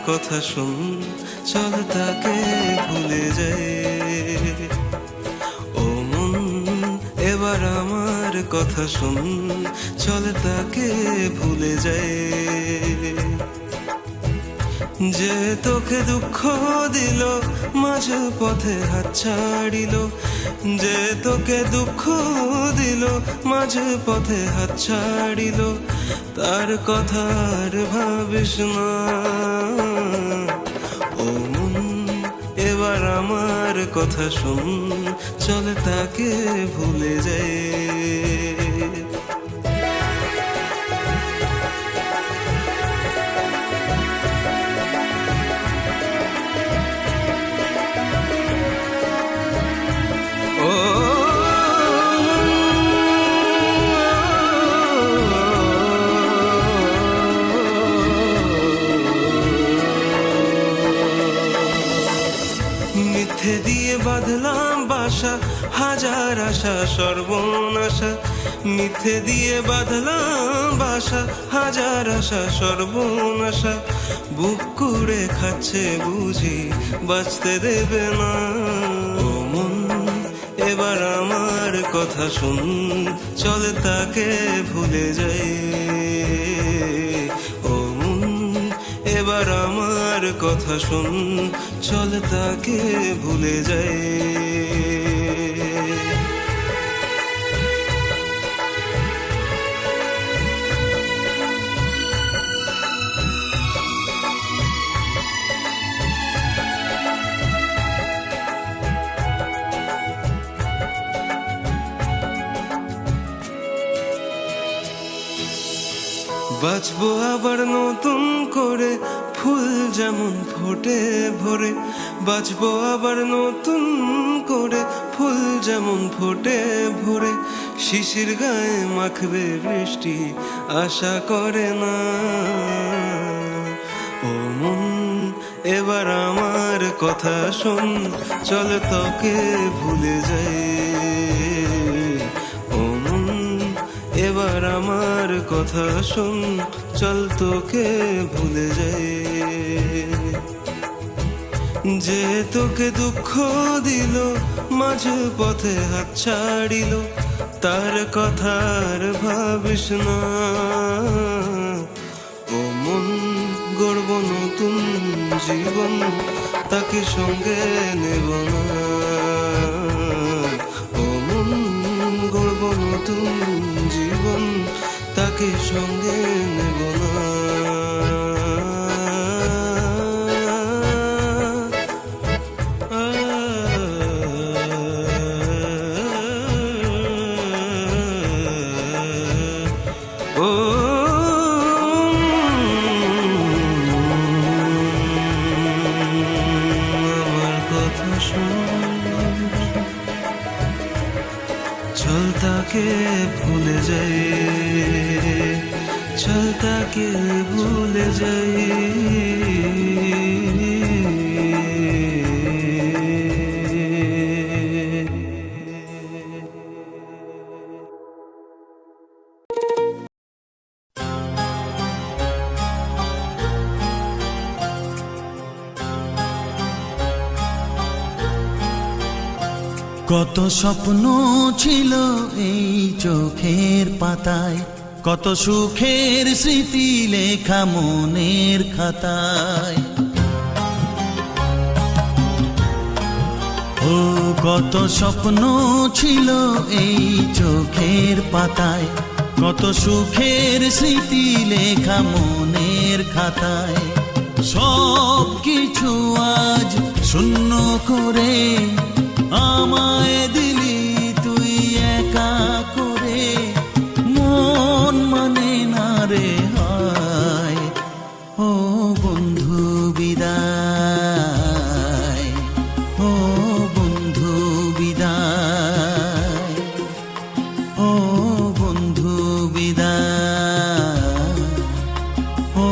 কথা শুন, চল তাকে ভুলে যাই। ও মন এবার আমার কথা শুন, চল তাকে ভুলে যাই। যে তোকে দুঃখ দিল, মাঝ পথে হাত ছাড়িল, যে তোকে দুঃখ দিল, মাঝ পথে হাত ছাড়িল, তার কথা আর ভাবিস না। ও মন এবার আমার কথা শুন, চল তাকে ভুলে যাই। মিথ্যে দিয়ে বাঁধলাম বাসা, হাজার আশা সর্বনাশা। মিথ্যে দিয়ে বাঁধলাম বাসা, হাজার আশা সর্বনাশা। বুক কুড়ে খাচ্ছে বুঝি, বাঁচতে দেবে না। ও মন এবার আমার কথা শুন, চল তাকে ভুলে যাই। ও মন এবার আমার কথা শুন, চল তাকে ভুলে যাই। বাঁচবো আবার নতুন করে, ফুল যেমন ফোটে ভরে। বাঁচবো আবার নতুন করে, ফুল যেমন ফোটে ভরে। শিশির গায়ে মাখবে বৃষ্টি, আশা করে না। ও মন এবার আমার কথা শোন, চল তোকে ভুলে যাই। এবার আমার কথা শোন, চল তোকে ভুলে যাই। যে তোকে দুঃখ দিল, মাঝ পথে হাত ছাড়িল, তার কথা আর ভাবিস না। ও মন গড়ব নতুন জীবন, তাকে সঙ্গে নেব না। ও মন গড়ব নতুন জীবন, তাকে সঙ্গে নেব না। ও আমার কথা শোন, চল তাকে ভুলে যাই। চল তাকে ভুলে যাই। কত স্বপ্ন ছিল এই চোখের পাতায়, কত সুখের স্মৃতি লেখা মনের খাতায়। ও কত স্বপ্ন ছিল এই চোখের পাতায়, কত সুখের স্মৃতি লেখা মনের খাতায়। সব কিছু আজ শূন্য করে আমায় দিলি তুই একা করে। মন মানে না রে হায়, ও বন্ধু বিদায়। ও বন্ধু বিদায়। ও বন্ধু বিদায়। ও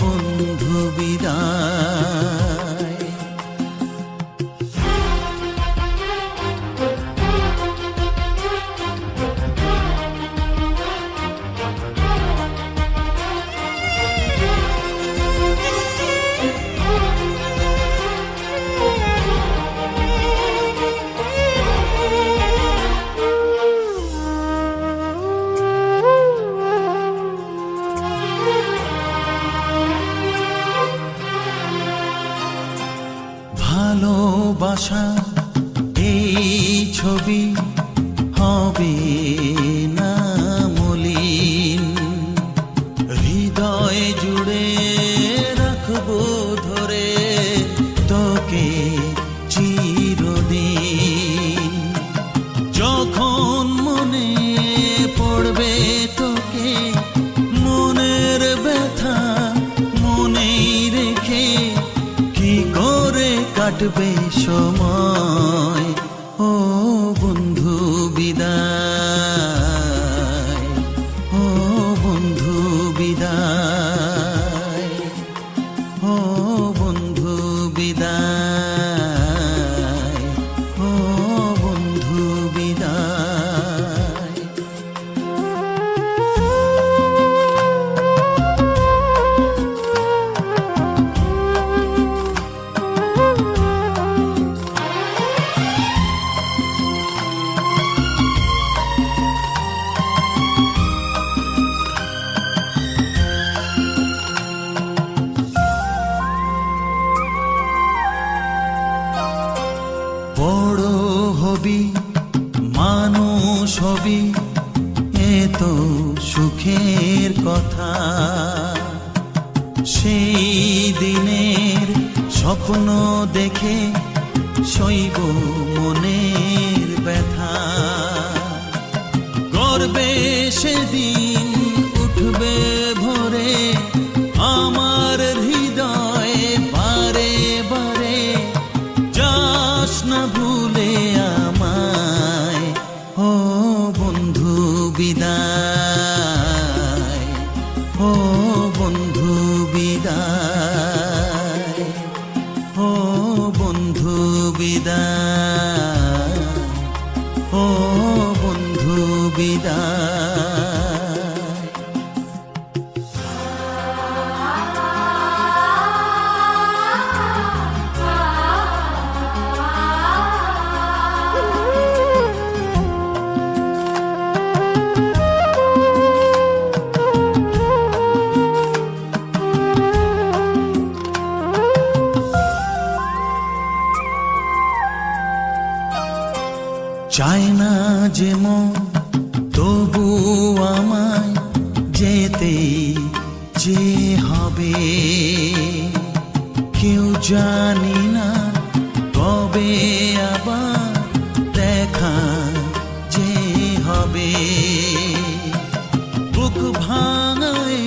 বন্ধু বিদায়। হবে না মলিন। হৃদয় জুড়ে রাখবো ধরে তোকে চিরদিন। যখন মনে পড়বে তোকে, মনের ব্যথা মনেই রেখে কি করে কাটবে সময়। ও বন্ধু বিদায়, ও বন্ধু বিদায়, ও বন্ধু বিদায়, ও বন্ধু বিদায়। বড় হবি, মানুষ হবি, এ তো সুখের কথা। সেই দিনের স্বপ্ন দেখে সইব মনের ব্যথা। গর্বে সেদিন উঠবে ভরে আমার হৃদয়ে বারে বারে। যাস না ভুলে আমায়, ও বন্ধু বিদায়, ও বন্ধু বিদায়, ও বন্ধু বিদায়, ও বন্ধু বিদায়। চায় না যে মন তবু আমায় যেতে যে হবে। কেউ জানি না কবে আবার দেখা যে হবে। বুক ভাঙাই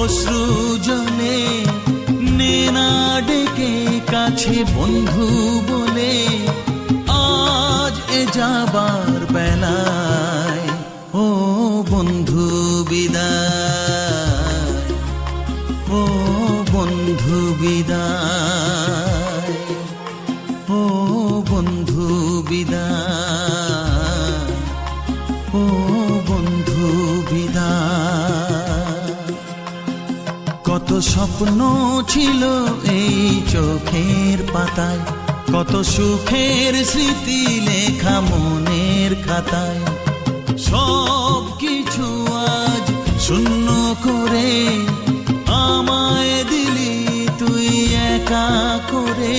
অশ্রু জলে নে না ডেকে কাছে বন্ধু বলে। আজ এ যাবার বেলায়, ও বন্ধু বিদায়, ও বন্ধু বিদায়, ও বন্ধু বিদায়, ও বন্ধু বিদায়। কত স্বপ্ন ছিল এই চোখের পাতায়, কত সুখের স্মৃতি লেখা মনের খাতায়। সব কিছু আজ শূন্য করে আমায় দিলি তুই একা করে।